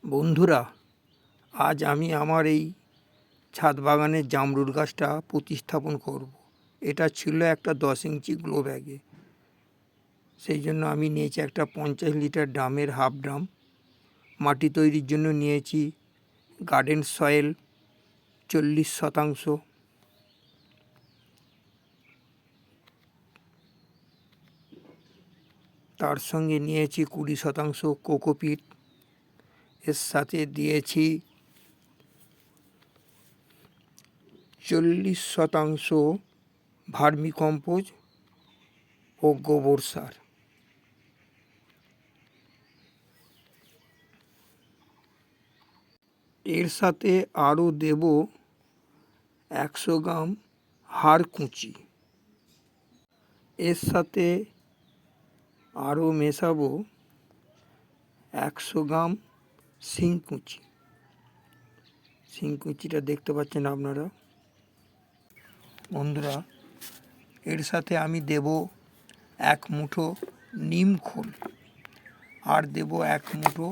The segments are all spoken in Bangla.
বন্ধুরা, আজ আমি আমার এই ছাদ বাগানের জামরুল গাছটা প্রতিস্থাপন করব। এটা ছিল একটা 10 ইঞ্চি গ্লো ব্যাগে। সেই জন্য আমি নিয়েছি একটা 50 লিটার ড্রামের হাফ ড্রাম। মাটি তৈরির জন্য নিয়েছি গার্ডেন সয়েল 40%, তার সঙ্গে নিয়েছি 20% কোকোপিট, এর সাথে দিয়েছি 40% ভার্মিকম্পোজ ও গোবর সার। এর সাথে আরও দেব 100 গ্রাম হাড় কুচি। এর সাথে আরও মেশাবো 100 গ্রাম শিংকুচি। শিংকুচিটা দেখতে পাচ্ছেন আপনারা। বন্ধুরা, এর সাথে আমি দেব 1 মুঠো নিম খোল আর দেব 1 মুঠো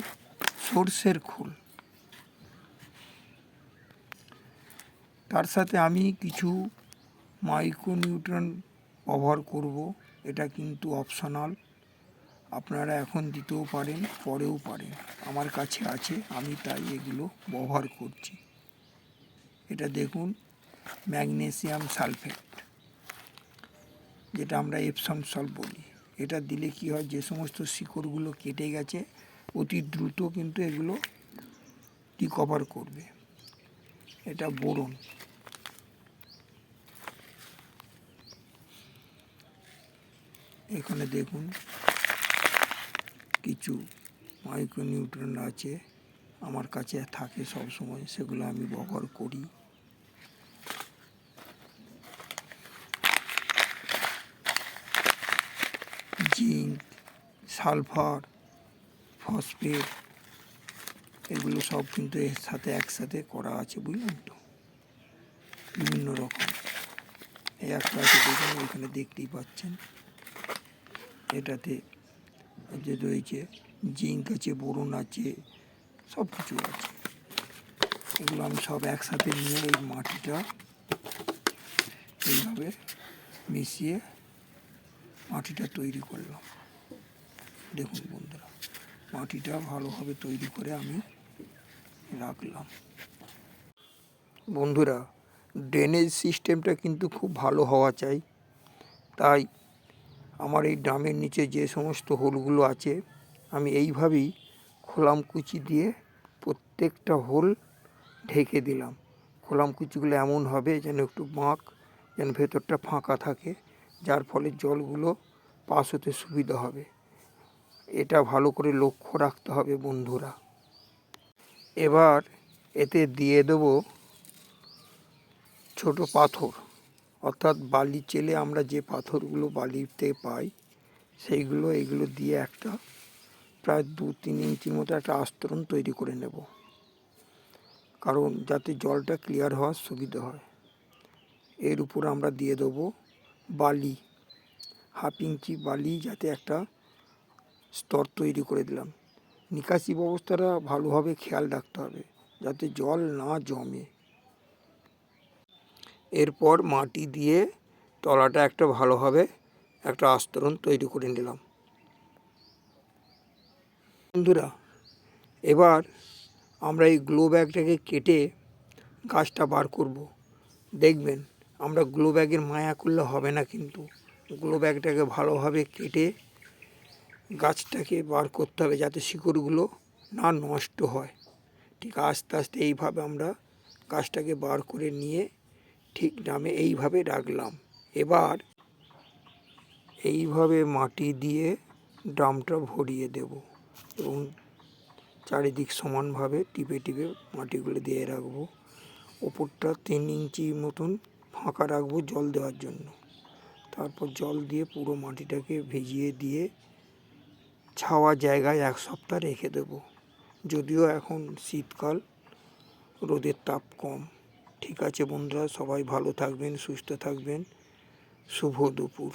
সর্ষের খোল। তার সাথে আমি কিছু মাইক্রোনিউট্রিয়েন্ট ব্যবহার করব। এটা কিন্তু অপশনাল, আপনারা এখন দিতেও পারেন, পরেও পারেন। আমার কাছে আছে, আমি তাই এগুলো ব্যবহার করছি। এটা দেখুন, ম্যাগনেসিয়াম সালফেট, যেটা আমরা এপসম সল্ট বলি। এটা দিলে কি হয়, যে সমস্ত শিকড়গুলো কেটে গেছে অতি দ্রুত কিন্তু এগুলো রিকভার করবে। এটা বোরন। এখানে দেখুন কিছু মাইক্রোনিউট্রিয়েন্ট আছে, আমার কাছে থাকে সব সময়, সেগুলো আমি ব্যবহার করি। জিঙ্ক, সালফার, ফসফেট, এগুলো সব কিন্তু এর সাথে একসাথে করা আছে, বুঝলেন তো, বিভিন্ন রকম। এই একটা আছে, দেখুন এখানে দেখতেই পাচ্ছেন। এটাতে যে রয়েছে জিঙ্ক আছে, বোরন আছে, সব কিছু আছে। এগুলো আমি সব একসাথে নিয়ে এই মাটিটা এইভাবে মিশিয়ে মাটিটা তৈরি করলাম। দেখুন বন্ধুরা, মাটিটা ভালোভাবে তৈরি করে আমি রাখলাম। বন্ধুরা, ড্রেনেজ সিস্টেমটা কিন্তু খুব ভালো হওয়া চাই। তাই আমার এই ড্রামের নিচে যে সমস্ত হোলগুলো আছে, আমি এইভাবেই খোলামকুচি দিয়ে প্রত্যেকটা হোল ঢেকে দিলাম। খোলামকুচিগুলো এমন হবে যেন একটু বাঁক, যেন ভেতরটা ফাঁকা থাকে, যার ফলে জলগুলো পাস হতে সুবিধা হবে। এটা ভালো করে লক্ষ্য রাখতে হবে বন্ধুরা। এবার এতে দিয়ে দেবো ছোট পাথর, অর্থাৎ বালি চেলে আমরা যে পাথরগুলো বালিতে পাই সেইগুলো, এগুলো দিয়ে একটা প্রায় 2-3 ইঞ্চির মতো একটা আস্তরণ তৈরি করে নেব, কারণ যাতে জলটা ক্লিয়ার হওয়ার সুবিধা হয়। এর উপর আমরা দিয়ে দেবো বালি, 1/2 ইঞ্চি বালি, যাতে একটা স্তর তৈরি করে দিলাম। নিকাশি ব্যবস্থাটা ভালোভাবে খেয়াল রাখতে হবে যাতে জল না জমে। এরপর মাটি দিয়ে তলাটা একটা ভালোভাবে একটা আস্তরণ তৈরি করে নিলাম। বন্ধুরা, এবার আমরা এই গ্লো ব্যাগটাকে কেটে গাছটা বার করব। দেখবেন, আমরা গ্লো ব্যাগের মায়া করলে হবে না, কিন্তু গ্লো ব্যাগটাকে ভালোভাবে কেটে গাছটাকে বার করতে হবে যাতে শিকড়গুলো না নষ্ট হয়। ঠিক আস্তে আস্তে এইভাবে আমরা গাছটাকে বার করে নিয়ে ঠিক ড্রামে এইভাবে রাখলাম। এবার এইভাবে মাটি দিয়ে ড্রামটা ভরিয়ে দেব এবং চারিদিক সমানভাবে টিপে টিপে মাটিগুলো দিয়ে রাখবো। ওপরটা 3 ইঞ্চি মতন ফাঁকা রাখবো জল দেওয়ার জন্য। তারপর জল দিয়ে পুরো মাটিটাকে ভিজিয়ে দিয়ে ছাওয়া জায়গায় 1 সপ্তাহ রেখে দেব। যদিও এখন শীতকাল, রোদের তাপ কম। ঠিক আছে বন্ধুরা, সবাই ভালো থাকবেন, সুস্থ থাকবেন। শুভ দুপুর।